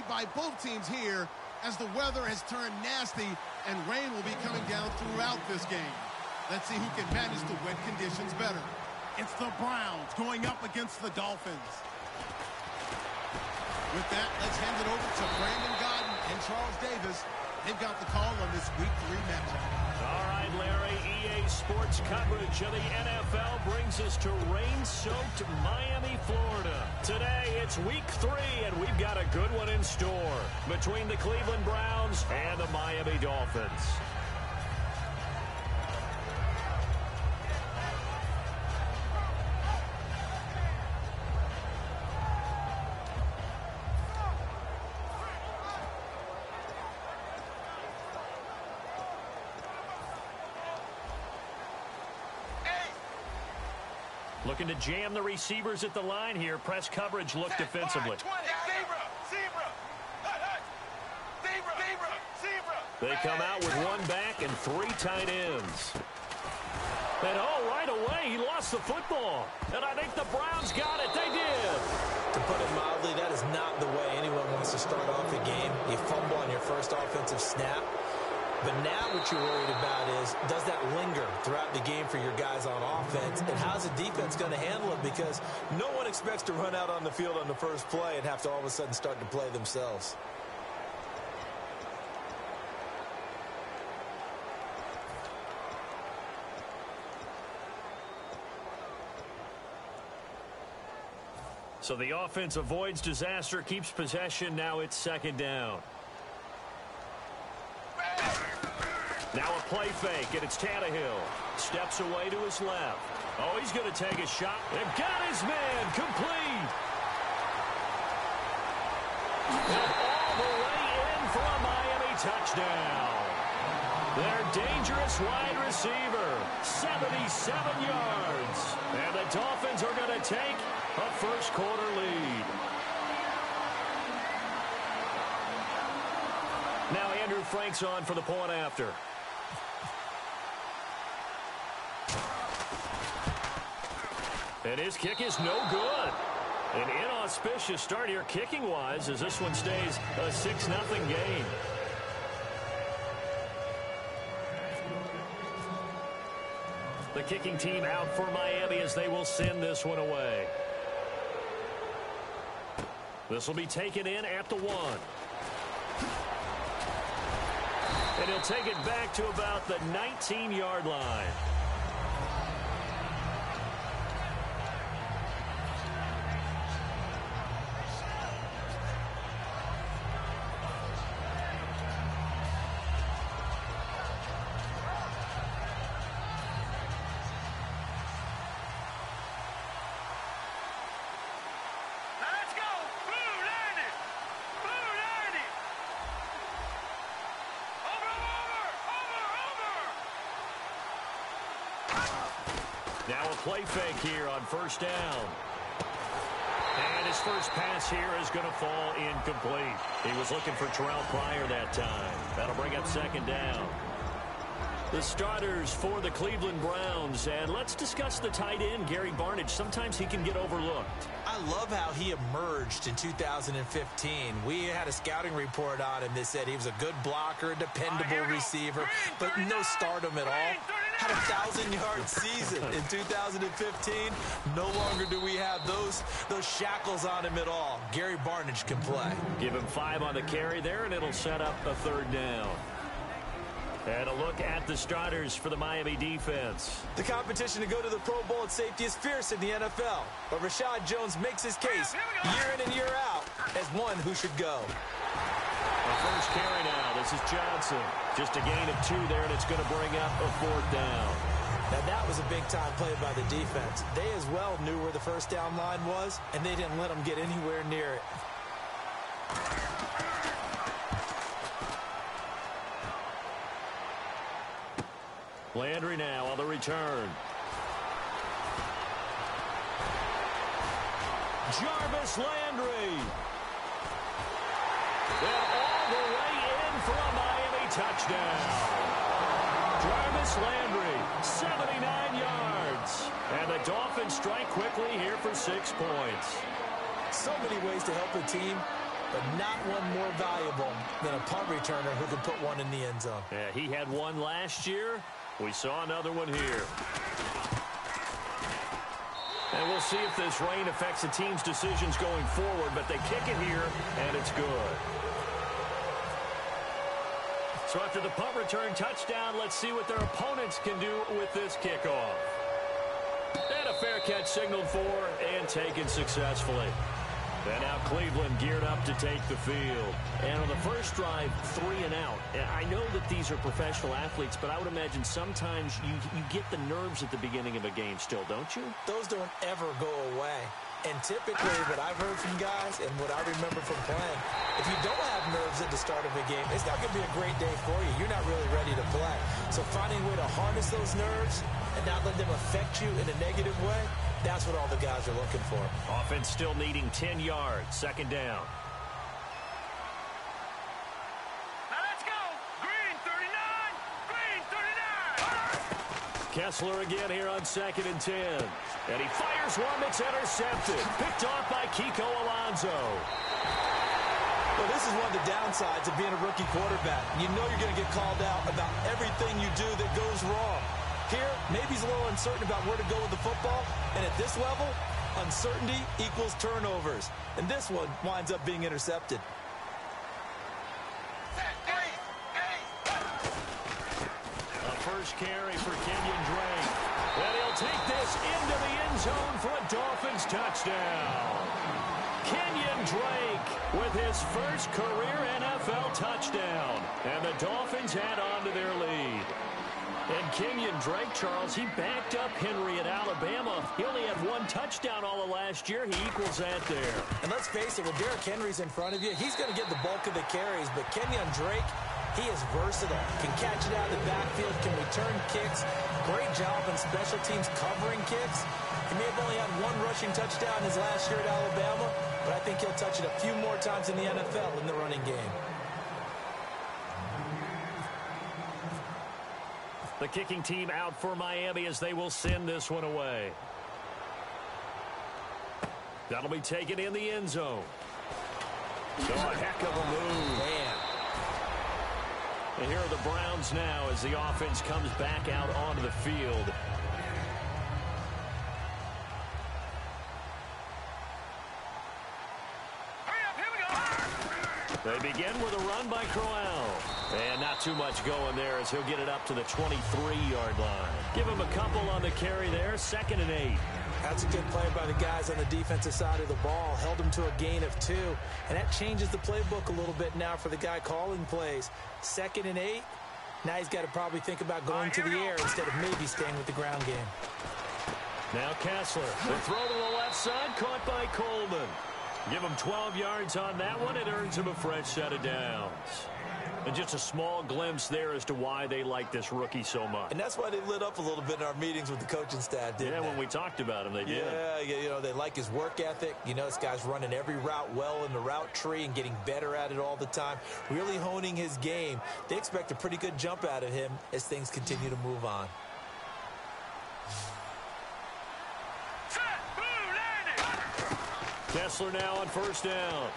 made by both teams here as the weather has turned nasty and rain will be coming down throughout this game. Let's see who can manage the wet conditions better. It's the Browns going up against the Dolphins. With that, let's hand it over to Brandon Godden and Charles Davis. They've got the call on this Week 3 matchup. All right, Larry, EA Sports coverage of the NFL brings us to rain-soaked Miami, Florida. Today, it's Week 3, and we've got a good one in store between the Cleveland Browns and the Miami Dolphins. Looking to jam the receivers at the line here. Press coverage look defensively. They come out with one back and 3 tight ends. And right away, he lost the football. And I think the Browns got it. They did. To put it mildly, that is not the way anyone wants to start off a game. You fumble on your first offensive snap. But now what you're worried about is, does that linger throughout the game for your guys on offense? And how's the defense going to handle it? Because no one expects to run out on the field on the first play and have to all of a sudden start to play themselves. So the offense avoids disaster, keeps possession. Now it's 2nd down. Now a play fake, and it's Tannehill. Steps away to his left. Oh, he's going to take a shot. And got his man complete. And all the way in for a Miami touchdown. Their dangerous wide receiver, 77 yards. And the Dolphins are going to take a first-quarter lead. Now Andrew Frank's on for the point after. And his kick is no good. An inauspicious start here kicking-wise as this one stays a 6-0 game. The kicking team out for Miami as they will send this one away. This will be taken in at the 1. And he'll take it back to about the 19-yard line. Now a play fake here on 1st down. And his first pass here is going to fall incomplete. He was looking for Terrell Pryor that time. That'll bring up 2nd down. The starters for the Cleveland Browns. And let's discuss the tight end, Gary Barnidge. Sometimes he can get overlooked. I love how he emerged in 2015. We had a scouting report on him that said he was a good blocker, dependable receiver, but no stardom at all. Had a 1,000-yard season in 2015. No longer do we have those shackles on him at all. Gary Barnidge can play. Give him 5 on the carry there, and it'll set up a 3rd down. And a look at the starters for the Miami defense. The competition to go to the Pro Bowl at safety is fierce in the NFL. But Rashad Jones makes his case year in and year out as one who should go. The first carry now. This is Johnson. Just a gain of 2 there, and it's going to bring up a 4th down. Now, that was a big-time play by the defense. They as well knew where the first down line was, and they didn't let them get anywhere near it. Landry now on the return. Jarvis Landry. And all the way in for a Miami touchdown. Jarvis Landry, 79 yards. And the Dolphins strike quickly here for 6 points. So many ways to help a team. but not one more valuable than a punt returner who can put one in the end zone. Yeah, he had one last year. We saw another one here. And we'll see if this rain affects the team's decisions going forward, but they kick it here, and it's good. So after the punt return touchdown, let's see what their opponents can do with this kickoff. And a fair catch signaled for and taken successfully. And now Cleveland geared up to take the field. And on the first drive, 3 and out. I know that these are professional athletes, but I would imagine sometimes you get the nerves at the beginning of a game still, don't you? Those don't ever go away. And typically what I've heard from guys and what I remember from playing, if you don't have nerves at the start of a game, it's not going to be a great day for you. You're not really ready to play. So finding a way to harness those nerves and not let them affect you in a negative way, that's what all the guys are looking for. Offense still needing 10 yards. Second down. Now let's go. Green 39. Green 39. Kessler again here on 2nd and 10. And he fires one that's intercepted. Picked off by Kiko Alonso. Well, this is one of the downsides of being a rookie quarterback. You know you're going to get called out about everything you do that goes wrong. Here, maybe he's a little uncertain about where to go with the football. And at this level, uncertainty equals turnovers. And this one winds up being intercepted. A first carry for Kenyon Drake. And he'll take this into the end zone for a Dolphins touchdown. Kenyon Drake with his first career NFL touchdown. And the Dolphins add on to their lead. And Kenyon Drake, Charles, he backed up Henry at Alabama. He only had one touchdown all of last year. He equals that there. And let's face it, when Derrick Henry's in front of you, he's going to get the bulk of the carries. But Kenyon Drake, he is versatile. Can catch it out of the backfield, can return kicks. Great job on special teams covering kicks. He may have only had one rushing touchdown his last year at Alabama, but I think he'll touch it a few more times in the NFL in the running game. The kicking team out for Miami as they will send this one away. That'll be taken in the end zone. So a heck of a move. Man. And here are the Browns now as the offense comes back out onto the field. Hurry up, here we go. They begin with a run by Crowell. And not too much going there as he'll get it up to the 23-yard line. Give him a couple on the carry there. 2nd and 8. That's a good play by the guys on the defensive side of the ball. Held him to a gain of 2. And that changes the playbook a little bit now for the guy calling plays. 2nd and 8. Now he's got to probably think about going to the air instead of maybe staying with the ground game. Now Kessler. The throw to the left side, caught by Coleman. Give him 12 yards on that one. It earns him a fresh set of downs. And just a small glimpse there as to why they like this rookie so much. And that's why they lit up a little bit in our meetings with the coaching staff, didn't they? Yeah, when we talked about him, they did. Yeah, you know, they like his work ethic. You know, this guy's running every route well in the route tree and getting better at it all the time. Really honing his game. They expect a pretty good jump out of him as things continue to move on. Set, blue, landing. Kessler now on first down.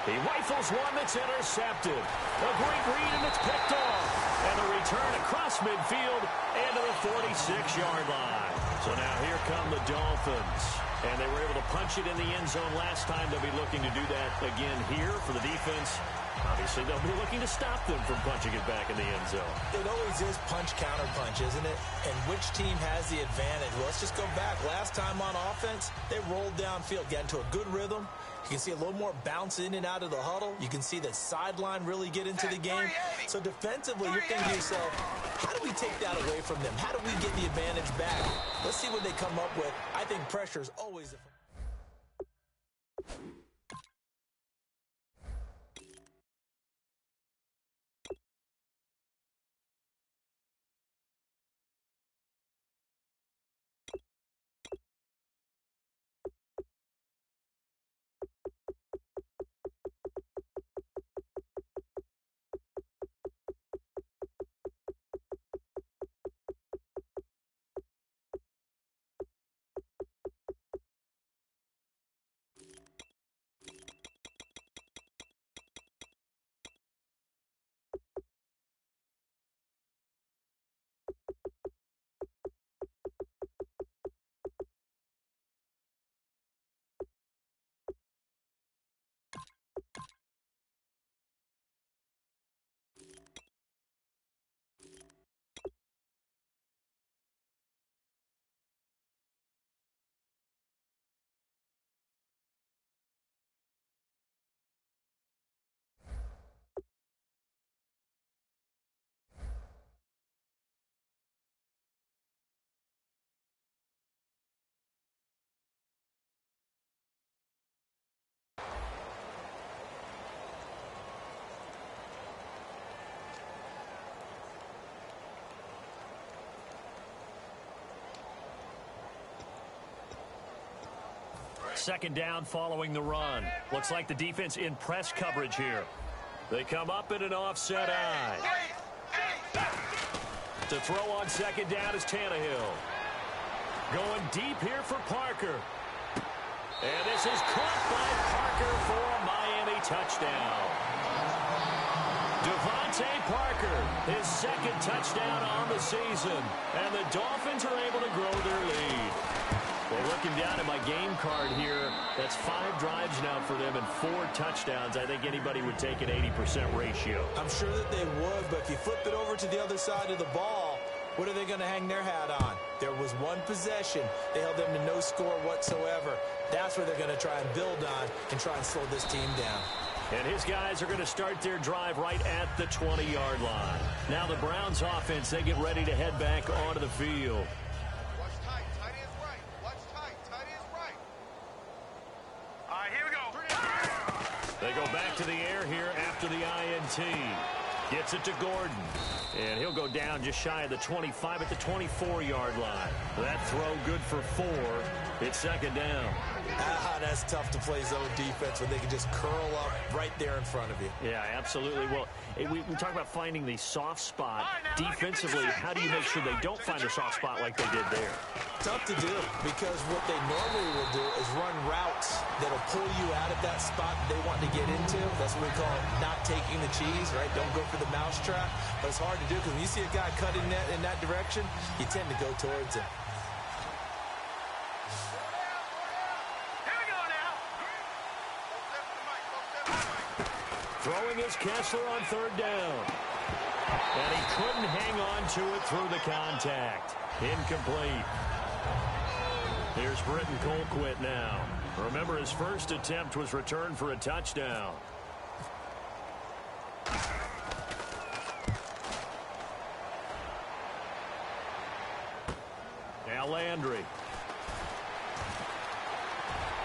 He rifles one that's intercepted. A great read, and it's picked off. And a return across midfield and to the 46-yard line. So now here come the Dolphins. And they were able to punch it in the end zone last time. They'll be looking to do that again here for the defense. Obviously, they'll be looking to stop them from punching it back in the end zone. It always is punch-counter-punch, isn't it? And which team has the advantage? Well, let's just go back. Last time on offense, they rolled downfield, got into a good rhythm. You can see a little more bounce in and out of the huddle. You can see the sideline really get into the game. So defensively, you're thinking to yourself, how do we take that away from them? How do we get the advantage back? Let's see what they come up with. I think pressure is always Second down following the run. Looks like the defense in press coverage here. They come up in an offset eye. To throw on second down is Tannehill. Going deep here for Parker. And this is caught by Parker for a Miami touchdown. Devontae Parker, his second touchdown on the season. And the Dolphins are able to grow their lead. Well, looking down at my game card here, that's 5 drives now for them and 4 touchdowns. I think anybody would take an 80% ratio. I'm sure that they would, but if you flip it over to the other side of the ball, what are they going to hang their hat on? There was one possession. They held them to no score whatsoever. That's where they're going to try and build on and try and slow this team down. And his guys are going to start their drive right at the 20-yard line. Now the Browns offense, they get ready to head back onto the field. They go back to the air here after the INT. Gets it to Gordon. And he'll go down just shy of the 25 at the 24-yard line. That throw good for 4. It's second down. That's tough to play zone defense when they can just curl up right there in front of you. Yeah, absolutely. Well, we talk about finding the soft spot. Defensively, how do you make sure they don't find the soft spot like they did there? Tough to do, because what they normally will do is run routes that'll pull you out of that spot they want to get into. That's what we call not taking the cheese, right? Don't go for the mousetrap. But it's hard to do, because when you see a guy cutting in that direction, you tend to go towards him. Throwing is Kessler on third down. And he couldn't hang on to it through the contact. Incomplete. Here's Britton Colquitt now. Remember, his first attempt was returned for a touchdown. Now Landry.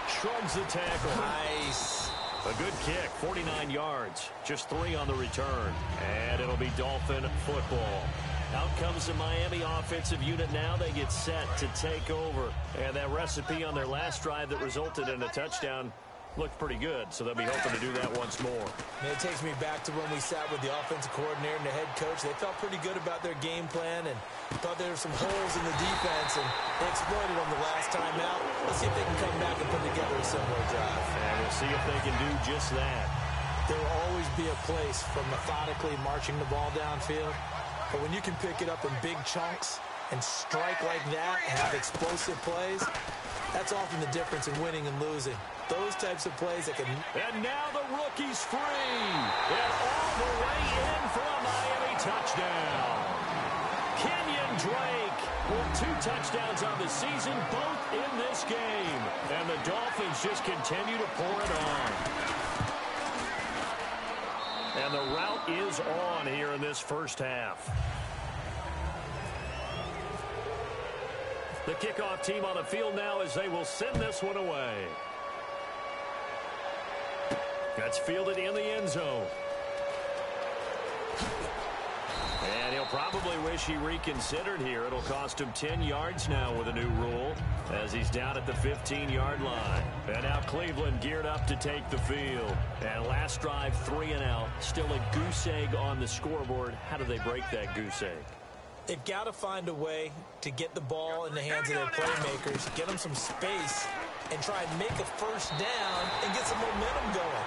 Shrugs the tackle. Nice. A good kick, 49 yards, just 3 on the return. And it'll be Dolphin football. Out comes the Miami offensive unit now. They get set to take over. And that recipe on their last drive that resulted in a touchdown looked pretty good, so they'll be hoping to do that once more. And it takes me back to when we sat with the offensive coordinator and the head coach. They felt pretty good about their game plan and thought there were some holes in the defense, and they exploited them the last time out. Let's see if they can come back and put together a similar drive. And we'll see if they can do just that. There will always be a place for methodically marching the ball downfield, but when you can pick it up in big chunks and strike like that and have explosive plays, that's often the difference in winning and losing. Those types of plays that can... And now the rookie's free. And all the way in for a Miami touchdown. Kenyon Drake with 2 touchdowns on the season, both in this game. And the Dolphins just continue to pour it on. And the route is on here in this first half. The kickoff team on the field now as they will send this one away. That's fielded in the end zone. And he'll probably wish he reconsidered here. It'll cost him 10 yards now with a new rule as he's down at the 15-yard line. And now Cleveland geared up to take the field. And last drive, 3 and out. Still a goose egg on the scoreboard. How do they break that goose egg? They've got to find a way to get the ball in the hands of their playmakers, get them some space, and try and make a first down and get some momentum going.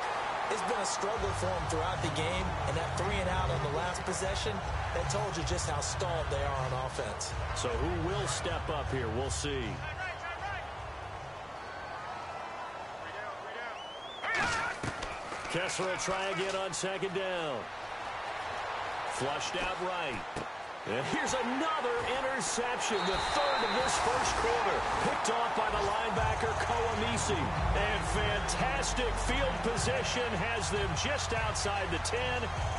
It's been a struggle for them throughout the game, and that 3 and out on the last possession, that told you just how stalled they are on offense. So who will step up here? We'll see. Kessler will try again on second down. Flushed out right. And here's another interception, the third of this first quarter. Picked off by the linebacker, Koamisi. And fantastic field position has them just outside the 10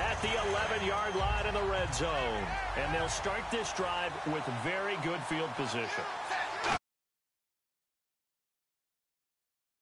at the 11-yard line in the red zone. And they'll start this drive with very good field position.